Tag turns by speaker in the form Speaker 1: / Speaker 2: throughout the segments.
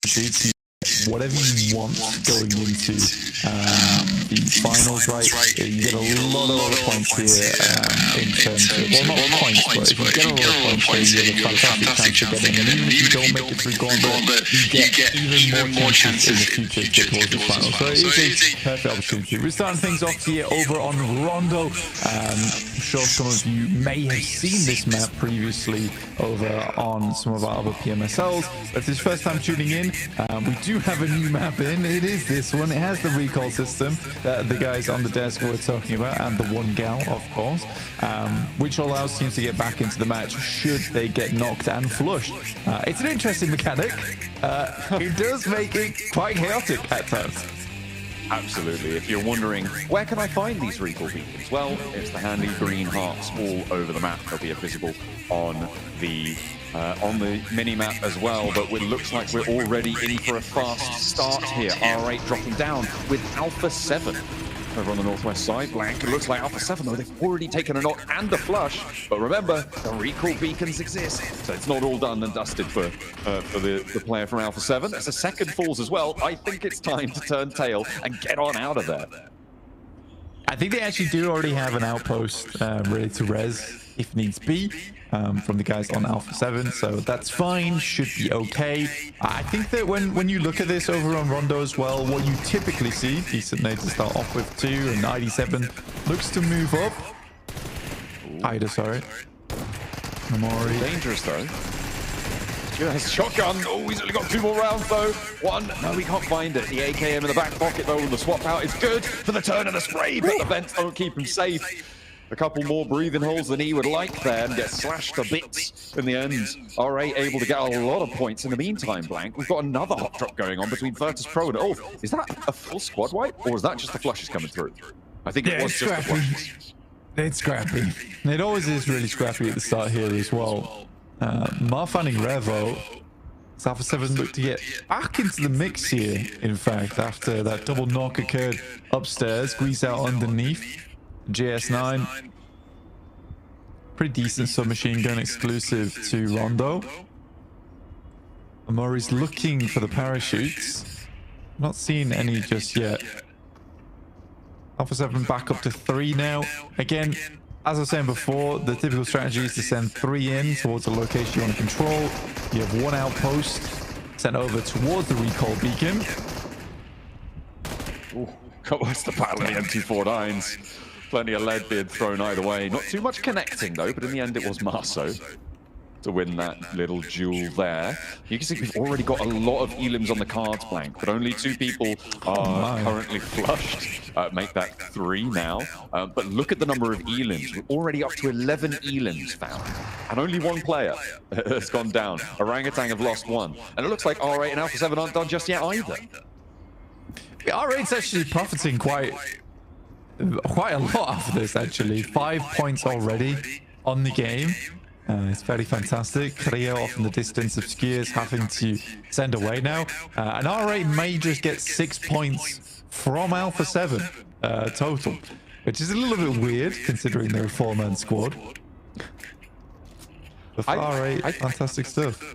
Speaker 1: to whatever you want going into the finals, right? You get a lot of points here in terms of, well, not points, but if you get a lot of points here, you have a fantastic chance of getting, and even if you don't make it through Gauntlet, you get even more chances in the future to get towards the finals. So it is a perfect opportunity. We're starting things off here over on Rondo. I'm sure some of you may have seen this map previously over on some of our other PMSLs, but if it's first time tuning in, we do have a new map in. It is this one. It has the recall system that the guys on the desk were talking about, and the one gal, of course, which allows teams to get back into the match should they get knocked and flushed. It's an interesting mechanic. It does make it quite chaotic at times.
Speaker 2: Absolutely. If you're wondering, where can I find these recall beacons? Well, it's the handy green hearts all over the map. They'll be visible on the mini-map as well, but it looks like we're already in for a fast start here. R8 dropping down with Alpha 7 over on the northwest side. Blank, it looks like Alpha 7, though, they've already taken a knock and a flush. But remember, the recall beacons exist, so it's not all done and dusted for the player from Alpha 7. There's a second falls as well. I think it's time to turn tail and get on out of there.
Speaker 1: I think they actually do already have an outpost ready to res if needs be from the guys on Alpha 7, so that's fine, should be okay. I think that when you look at this over on Rondo as well, what you typically see, decent nade to start off with 2, and ID7 looks to move up. Ida, sorry. Amori.
Speaker 2: Dangerous though. Yes, shotgun. Oh, he's only got 2 more rounds though. 1. No, we can't find it. The AKM in the back pocket though, and the swap out is good for the turn and the spray, but the vents don't keep him safe. A couple more breathing holes than he would like there, and get slashed to bits in the end. R8 able to get a lot of points. In the meantime, Blank, we've got another hot drop going on between Virtus Pro and... Oh, is that a full squad wipe? Or is that just the flushes coming through? I think it was just the flushes.
Speaker 1: It's scrappy. It always is really scrappy at the start here as well. Finding Revo. Alpha 7 look to get back into the mix here, in fact, after that double knock occurred upstairs. Squeeze out underneath. GS9, pretty decent submachine gun exclusive to Rondo. Amori's looking for the parachutes. Not seeing any just yet. Alpha 7 back up to 3 now. Again, as I was saying before, the typical strategy is to send 3 in towards a location you want to control. You have 1 outpost sent over towards the recall beacon.
Speaker 2: Ooh, what's the battle of the M249s? Plenty of lead being thrown either way. Not too much connecting though, but in the end it was Marso to win that little duel there. You can see we've already got a lot of elims on the cards, Blank, but only 2 people are currently flushed. Make that 3 now. But look at the number of elims. We're already up to 11 elims found. And only 1 player has gone down. Orangutan have lost 1. And it looks like R8 and Alpha 7 aren't done just yet either.
Speaker 1: R8's actually profiting quite a lot after this, actually. 5 points already on the game. It's very fantastic. Creo off in the distance, Obscures having to send away now. And R8 may just get 6 points from Alpha 7 total, which is a little bit weird considering they're a 4-man squad. But for R8, fantastic stuff.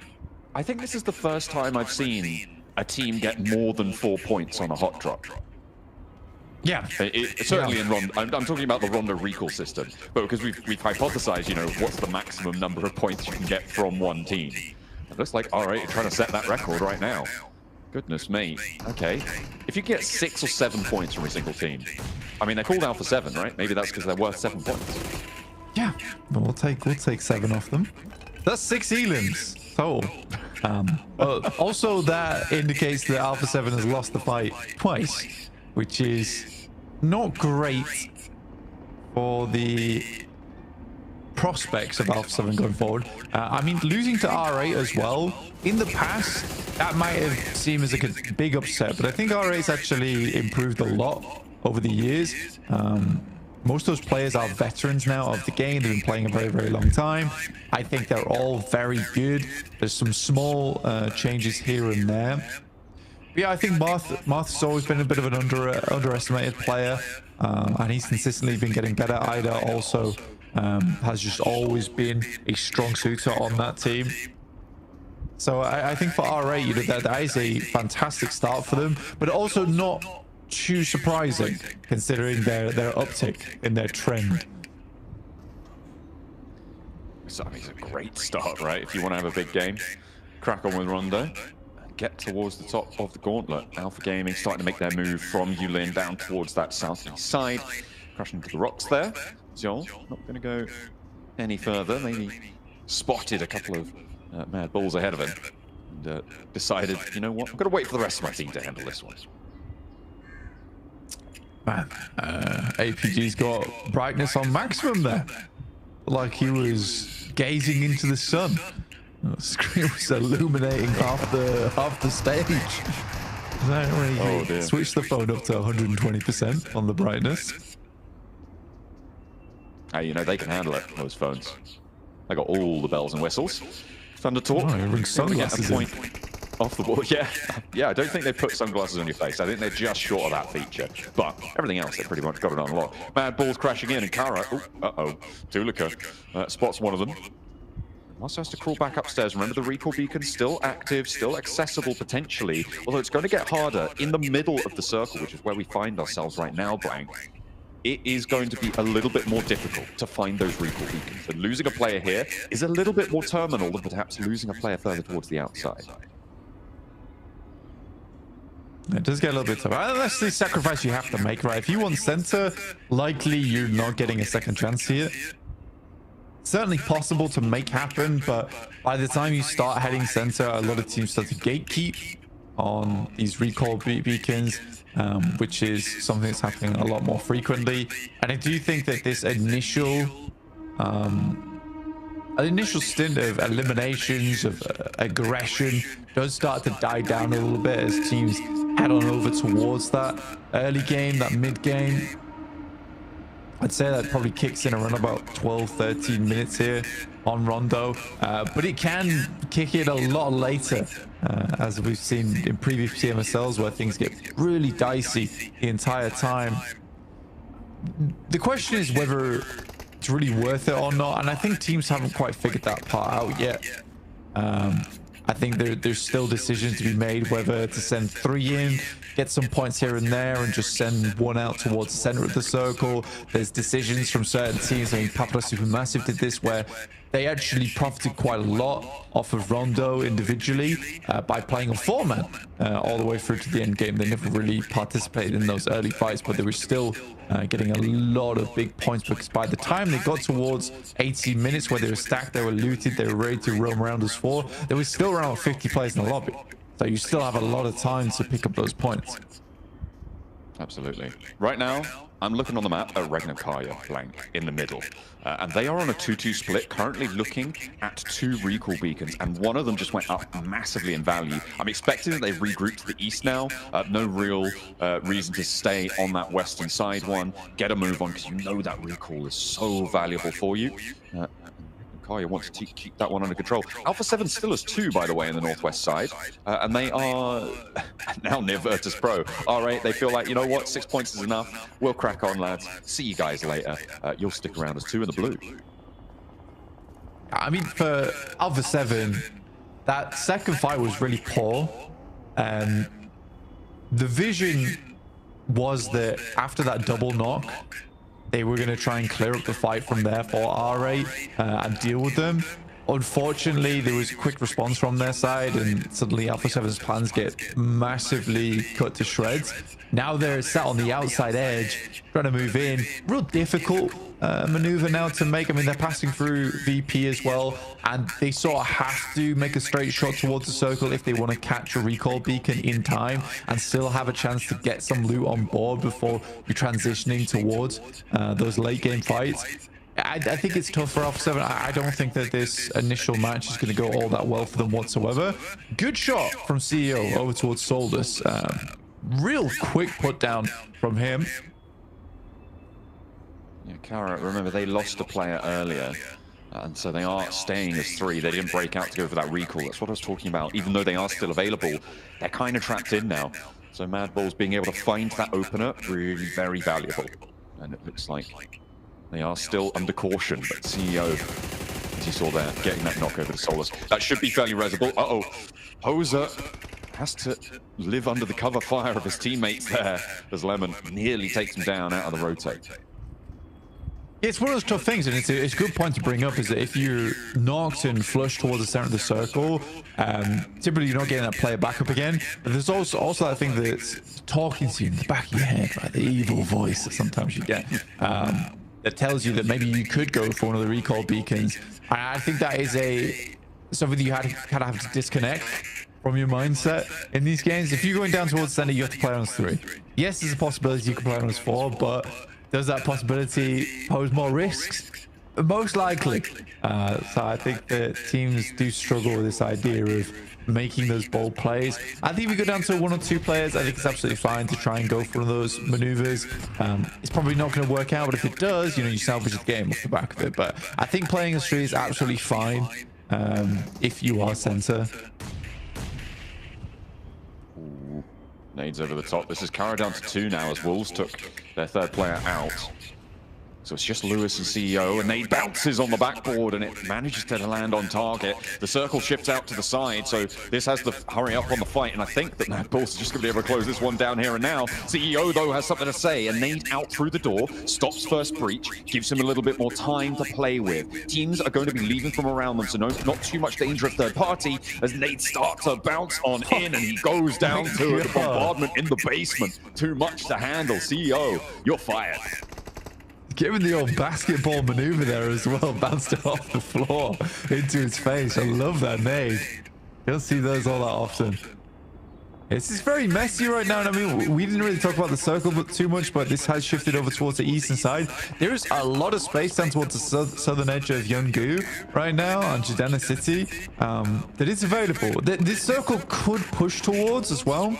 Speaker 2: I think this is the first time I've seen a team get more than 4 points on a hot drop.
Speaker 1: Yeah,
Speaker 2: certainly in Rondo. I'm talking about the Rondo recall system, but because we've hypothesized, you know, what's the maximum number of points you can get from one team. It looks like R8 are trying to set that record right now. Goodness me. Okay, if you get 6 or 7 points from a single team, I mean, they're called Alpha 7, right? Maybe that's because they're worth 7 points.
Speaker 1: Yeah, we'll take 7 off them. That's 6 elims total. But also that indicates that Alpha 7 has lost the fight twice, which is not great for the prospects of Alpha 7 going forward. I mean, losing to R8 as well, in the past, that might have seemed as like a big upset, but I think R8's actually improved a lot over the years. Most of those players are veterans now of the game. They've been playing a very, very long time. I think they're all very good. There's some small changes here and there. But yeah, I think Marth's always been a bit of an underestimated player, and he's consistently been getting better. Ida also has just always been a strong suitor on that team. So I think for R8, you know, that is a fantastic start for them, but also not too surprising considering their uptick in their trend.
Speaker 2: So, I mean, it's a great start, right? If you want to have a big game, crack on with Rondo. Get towards the top of the gauntlet. Alpha Gaming starting to make their move from Yulin down towards that southeast side. Crashing into the rocks there. Zol not going to go any further. Maybe spotted a couple of mad balls ahead of him. And decided, you know what, I'm going to wait for the rest of my team to handle this one.
Speaker 1: Man, APG's got brightness on maximum there. Like he was gazing into the sun. The screen was illuminating half the stage. Really switch the phone up to 120% on the brightness.
Speaker 2: Hey, you know, they can handle it, those phones. They got all the bells and whistles. Thunder Talk.
Speaker 1: Oh, sunglasses
Speaker 2: get a point off the wall. Yeah, I don't think they put sunglasses on your face. I think they're just short of that feature. But everything else, they pretty much got it on lock. Mad balls crashing in, and Kara, Tulika spots one of them. Also has to crawl back upstairs. Remember, the recall beacon still active, still accessible potentially, although it's going to get harder in the middle of the circle, which is where we find ourselves right now, Blank. It is going to be a little bit more difficult to find those recall beacons. And losing a player here is a little bit more terminal than perhaps losing a player further towards the outside.
Speaker 1: It does get a little bit tough. That's the sacrifice you have to make, right? If you want center, likely you're not getting a second chance here. Certainly possible to make happen, but by the time you start heading center, a lot of teams start to gatekeep on these recall beacons, which is something that's happening a lot more frequently. And I do think that this initial stint of eliminations, of aggression, does start to die down a little bit as teams head on over towards that early game, that mid game. I'd say that probably kicks in around about 12-13 minutes here on Rondo, but it can kick in a lot later, as we've seen in previous CMSLs where things get really dicey the entire time. The question is whether it's really worth it or not, and I think teams haven't quite figured that part out yet. I think there's still decisions to be made whether to send 3 in, get some points here and there, and just send 1 out towards the center of the circle. There's decisions from certain teams. I mean, Papara Supermassive did this where they actually profited quite a lot off of Rondo individually by playing a 4-man all the way through to the end game. They never really participated in those early fights, but they were still getting a lot of big points, because by the time they got towards 80 minutes where they were stacked, they were looted, they were ready to roam around as 4, there was still around 50 players in the lobby. So you still have a lot of time to pick up those points.
Speaker 2: Absolutely. Right now, I'm looking on the map at Kaya Blank in the middle. And they are on a 2-2 split, currently looking at 2 recall beacons, and one of them just went up massively in value. I'm expecting that they've regrouped to the east now. No real reason to stay on that western side one. Get a move on, because you know that recall is so valuable for you. Kaya wants to keep that one under control. Alpha 7 still has 2, by the way, in the northwest side. And they are now near Virtus Pro. R8, they feel like, you know what, 6 points is enough. We'll crack on, lads. See you guys later. You'll stick around as 2 in the blue.
Speaker 1: I mean, for Alpha 7, that second fight was really poor. The vision was that after that double knock, they were going to try and clear up the fight from there for R8 and deal with them. Unfortunately, there was a quick response from their side, and suddenly Alpha 7's plans get massively cut to shreds. Now they're sat on the outside edge, trying to move in. Real difficult maneuver now to make. I mean, they're passing through VP as well, and they sort of have to make a straight shot towards the circle if they want to catch a recall beacon in time and still have a chance to get some loot on board before you're transitioning towards those late game fights. I think it's tough for Alpha 7. I don't think that this initial match is going to go all that well for them whatsoever. Good shot from CEO over towards Soldus. Real quick put down from him.
Speaker 2: Yeah, Kara, remember, they lost a player earlier, and so they are staying as 3. They didn't break out to go for that recall. That's what I was talking about. Even though they are still available, they're kind of trapped in now. So Madballs being able to find that opener, really very valuable. And it looks like they are still under caution, but CEO as you saw there, getting that knock over to Solus. That should be fairly resable. Uh-oh. Poser has to live under the cover fire of his teammates there as Lemon nearly takes him down out of the rotate.
Speaker 1: It's one of those tough things, and it's a good point to bring up, is that if you're knocked and flushed towards the center of the circle, typically you're not getting that player back up again. But there's also that thing that's talking to you in the back of your head, right? The evil voice that sometimes you get, that tells you that maybe you could go for one of the recall beacons. I think that is something that you kind of have to disconnect from your mindset in these games. If you're going down towards the center, you have to play on as 3. Yes, there's a possibility you can play on as 4, but does that possibility pose more risks? Most likely. So I think that teams do struggle with this idea of making those bold plays. I think if you go down to 1 or 2 players, I think it's absolutely fine to try and go for one of those maneuvers. It's probably not going to work out, but if it does, you know, you salvage the game off the back of it. But I think playing as 3 is absolutely fine if you are center.
Speaker 2: Nades over the top. This is Kara down to 2 now as Wolves took their 3rd player out. So it's just Lewis and CEO, and Nade bounces on the backboard, and it manages to land on target. The circle shifts out to the side, so this has to hurry up on the fight, and I think that Mad Bulls is just going to be able to close this one down here and now. CEO, though, has something to say, and Nade out through the door, stops first breach, gives him a little bit more time to play with. Teams are going to be leaving from around them, so not too much danger of third party, as Nade starts to bounce on in, and he goes down to the bombardment in the basement. Too much to handle. CEO, you're fired.
Speaker 1: Given the old basketball maneuver there as well, bounced it off the floor into his face. I love that nade. You don't see those all that often. This is very messy right now, and I mean, we didn't really talk about the circle too much, but this has shifted over towards the eastern side. There is a lot of space down towards the southern edge of Yeongu right now on Jadena City that is available. This circle could push towards as well.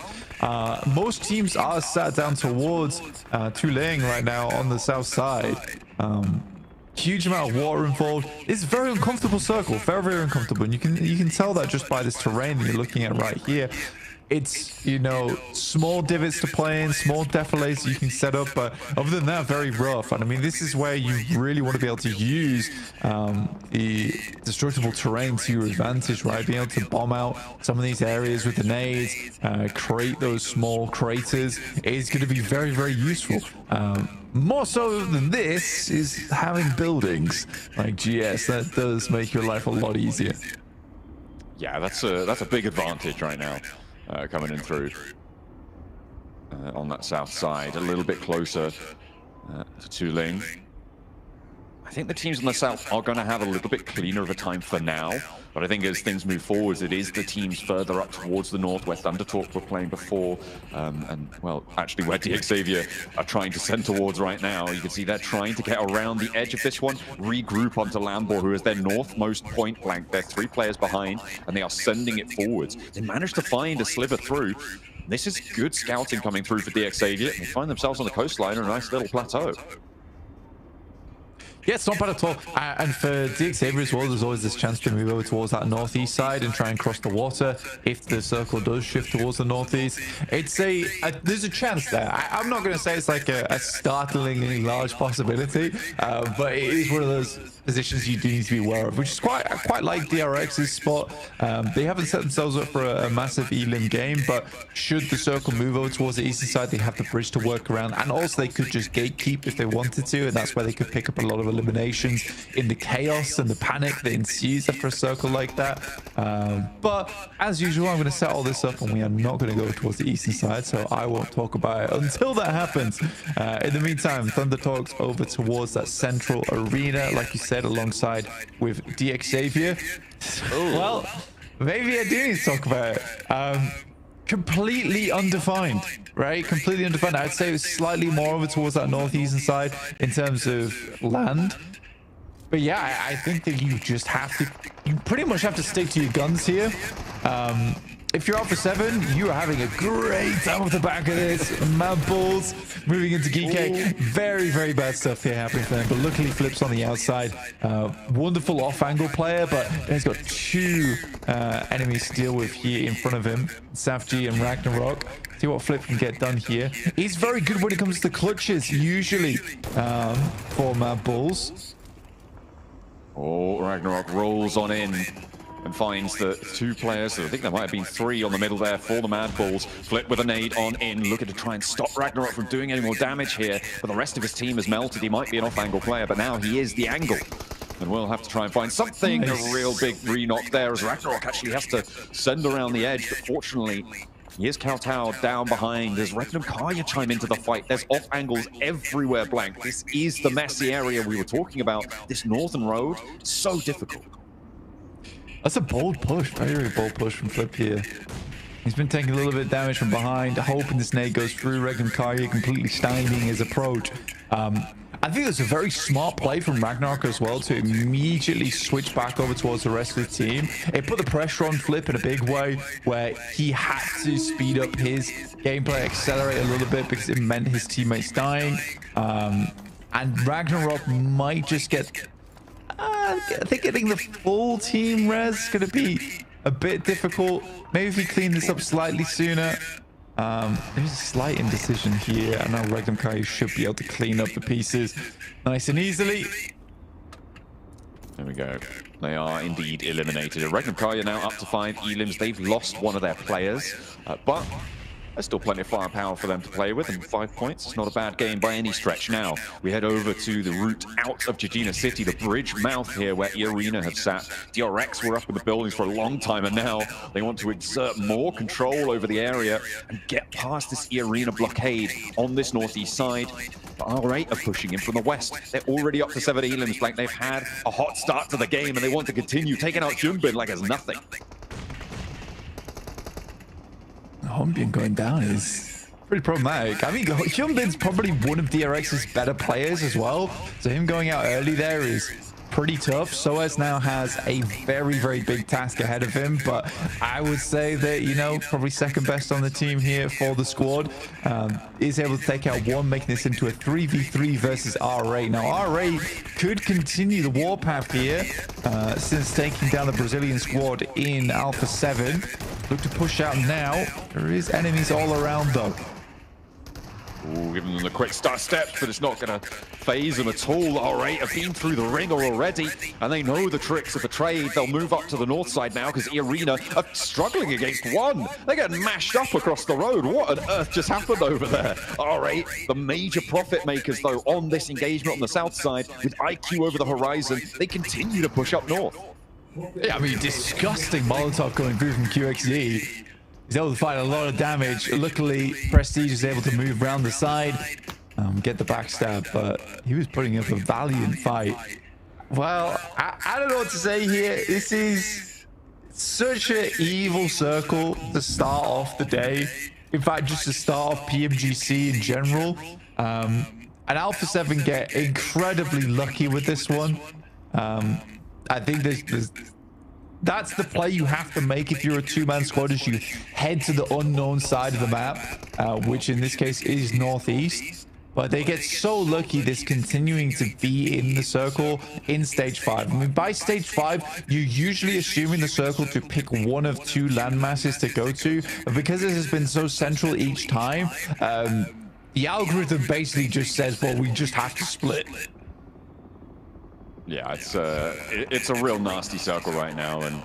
Speaker 1: Most teams are sat down towards Tulang right now on the south side. Huge amount of water involved. It's a very uncomfortable circle, very, very uncomfortable, and you can tell that just by this terrain that you're looking at right here. It's, you know, small divots to play in, small defiles you can set up, but other than that, very rough. And I mean, this is where you really want to be able to use the destructible terrain to your advantage, right? Being able to bomb out some of these areas with the nades, create those small craters is going to be very, very useful. More so than this is having buildings like GS. That does make your life a lot easier.
Speaker 2: Yeah, that's a big advantage right now. Coming in through on that south side, a little bit closer to Tuling. I think the teams on the south are going to have a little bit cleaner of a time for now, but I think as things move forwards, it is the teams further up towards the north where Thundertalk were playing before, and well, actually where DXavier are trying to send towards right now. You can see they're trying to get around the edge of this one, regroup onto Lambor, who is their northmost point blank. They're 3 players behind, and they are sending it forwards. They managed to find a sliver through. This is good scouting coming through for DXavier. They find themselves on the coastline on a nice little plateau.
Speaker 1: Yeah, it's not bad at all. And for DXavier as well, there's always this chance to move over towards that northeast side and try and cross the water if the circle does shift towards the northeast. It's there's a chance there. I'm not going to say it's like a startlingly large possibility, but it is one of those positions you do need to be aware of, which is quite like DRX's spot. They haven't set themselves up for a massive elim game, but should the circle move over towards the eastern side, they have the bridge to work around, and also they could just gatekeep if they wanted to, and that's where they could pick up a lot of eliminations in the chaos and the panic that ensues after a circle like that. But as usual, I'm going to set all this up, and we are not going to go towards the eastern side, so I won't talk about it until that happens. In the meantime, Thunder talks over towards that central arena, like you said, alongside with DXavier. Well, maybe I do need to talk about it. Completely undefined, right? Completely undefined. I'd say it was slightly more over towards that northeastern side in terms of land. But yeah, I think that you just have to, you pretty much have to stick to your guns here. If you're up for 7, you are having a great time off the back of this. Mad Bulls moving into GK. Very, very bad stuff here happening for them. But luckily, Flip's on the outside. Wonderful off-angle player, but he's got 2 enemies to deal with here in front of him. Safji and Ragnarok. See what Flip can get done here. He's very good when it comes to clutches, usually, for Mad Bulls.
Speaker 2: Oh, Ragnarok rolls on in and finds the two players. I think there might have been three on the middle there for the Mad Bulls. Flip with a nade on in, looking to try and stop Ragnarok from doing any more damage here. But the rest of his team has melted. He might be an off-angle player, but now he is the angle. And we'll have to try and find something. Nice. A real big re-knock there as Ragnarok actually has to send around the edge. But fortunately, he is kowtowed down behind as Regnum Kaya chime into the fight. There's off angles everywhere, Blank. This is the messy area we were talking about. This northern road, so difficult.
Speaker 1: That's a bold push, very, very bold push from Flip here. He's been taking a little bit of damage from behind, hoping this nade goes through. Regnum Kaya completely stymieing his approach. I think it's a very smart play from Ragnarok as well to immediately switch back over towards the rest of the team. It put the pressure on Flip in a big way where he had to speed up his gameplay, accelerate a little bit because it meant his teammates dying. And Ragnarok might just get... I think getting the full team res is going to be a bit difficult. Maybe if he cleaned this up slightly sooner. There's a slight indecision here. I know Regnum Kaya should be able to clean up the pieces nice and easily.
Speaker 2: There we go. They are indeed eliminated. Regnum Kaya now up to 5 elims. They've lost one of their players, but there's still plenty of firepower for them to play with, and 5 points is not a bad game by any stretch. Now, we head over to the route out of Jejina City, the bridge mouth here where Arena have sat. DRX were up in the buildings for a long time, and now they want to exert more control over the area and get past this Arena blockade on this northeast side. But R8 are pushing in from the west. They're already up to 7 elims, like they've had a hot start to the game, and they want to continue taking out Junbin like it's nothing.
Speaker 1: Hyunbin going down is pretty problematic. I mean, Hyunbin's probably one of DRX's better players as well. So him going out early there is pretty tough. Soaz now has a very, very big task ahead of him. But I would say that, you know, probably second best on the team here for the squad. Is able to take out one, making this into a 3v3 versus R8. Now, R8 could continue the warpath here since taking down the Brazilian squad in Alpha 7. Look to push out now. There is enemies all around though.
Speaker 2: Ooh, giving them the quick start steps, but it's not going to phase them at all. R8 have been through the ringer already, and they know the tricks of the trade. They'll move up to the north side now because Arena are struggling against one. They're getting mashed up across the road. What on earth just happened over there? R8, the major profit makers, though, on this engagement on the south side with IQ over the horizon. They continue to push up north.
Speaker 1: Yeah, I mean, disgusting Molotov going through from QXE. He's able to fight a lot of damage. Luckily, Prestige is able to move around the side, get the backstab, but he was putting up a valiant fight. Well, I don't know what to say here. This is such an evil circle to start off the day. In fact, just to start off PMGC in general. And Alpha 7 get incredibly lucky with this one. I think that's the play you have to make if you're a two-man squad, is you head to the unknown side of the map, which in this case is northeast. But they get so lucky this continuing to be in the circle in stage 5. I mean, by stage 5, you're usually assuming the circle to pick one of two land masses to go to. But because this has been so central each time, the algorithm basically just says, well, we just have to split.
Speaker 2: Yeah, it's a real nasty circle right now, and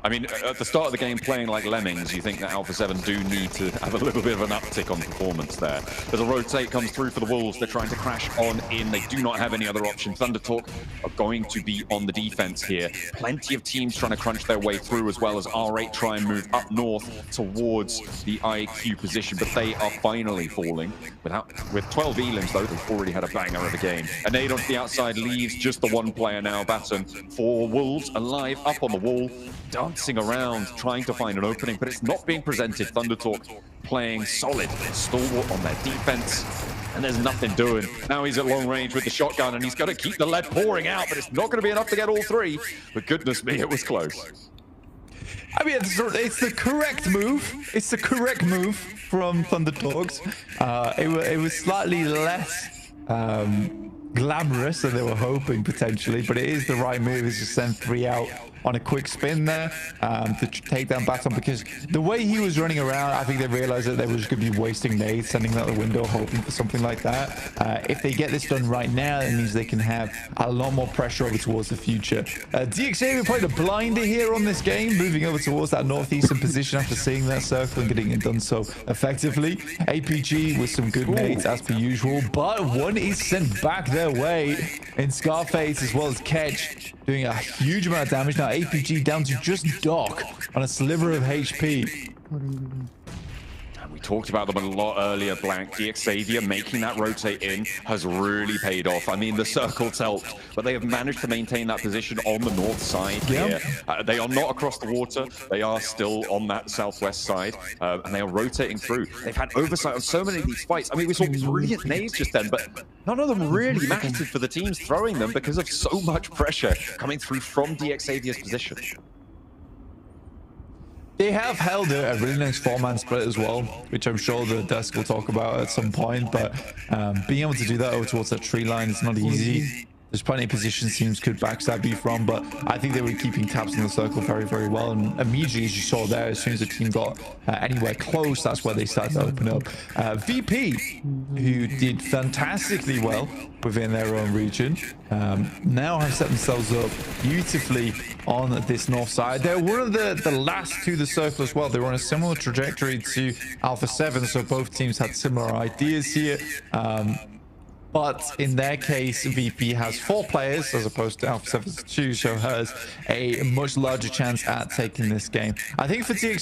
Speaker 2: I mean, at the start of the game, playing like lemmings, you think that Alpha 7 do need to have a little bit of an uptick on performance there. As a rotate comes through for the Wolves, they're trying to crash on in. They do not have any other option. Thundertalk are going to be on the defense here. Plenty of teams trying to crunch their way through, as well as R8 try and move up north towards the IQ position, but they are finally falling. With 12 elims, though, they've already had a banger of the game. A nade onto the outside leaves just the one player now, Baton. For Wolves, alive, up on the wall, dancing around, trying to find an opening, but it's not being presented. Thundertalk playing solid, stalwart on their defense, and there's nothing doing. Now he's at long range with the shotgun, and he's got to keep the lead pouring out, but it's not going to be enough to get all three. But goodness me, it was close.
Speaker 1: I mean, it's the correct move. It's the correct move from Thundertalks. It was slightly less glamorous than they were hoping potentially, but it is the right move. Is to send 3 out on a quick spin there to take down Baton, because the way he was running around, I think they realized that they were just going to be wasting nades, sending out the window, hoping for something like that. If they get this done right now, it means they can have a lot more pressure over towards the future. DXavier played a blinder here on this game, moving over towards that northeastern position after seeing that circle and getting it done so effectively. APG with some good nades as per usual, but one is sent back their way in Scarface as well as Ketch, doing a huge amount of damage. Now APG down to just Doc on a sliver of HP.
Speaker 2: We talked about them a lot earlier, Blank. DXavier making that rotate in has really paid off. I mean, the circle's helped, but they have managed to maintain that position on the north side here. They are not across the water. They are still on that southwest side, and they are rotating through. They've had oversight on so many of these fights. I mean, we saw brilliant nades just then, but none of them really mattered for the teams throwing them because of so much pressure coming through from DXavier's position.
Speaker 1: They have held a really nice 4-man split as well, which I'm sure the desk will talk about at some point, but being able to do that over towards that tree line is not easy. There's plenty of positions teams could backstab you from, but I think they were keeping tabs on the circle very, very well. And immediately, as you saw there, as soon as the team got anywhere close, that's where they started to open up. VP, who did fantastically well within their own region, now have set themselves up beautifully on this north side. They're one of the last to the circle as well. They were on a similar trajectory to Alpha 7, so both teams had similar ideas here. But in their case, VP has 4 players as opposed to Alpha 7's 2, so has a much larger chance at taking this game. I think for TX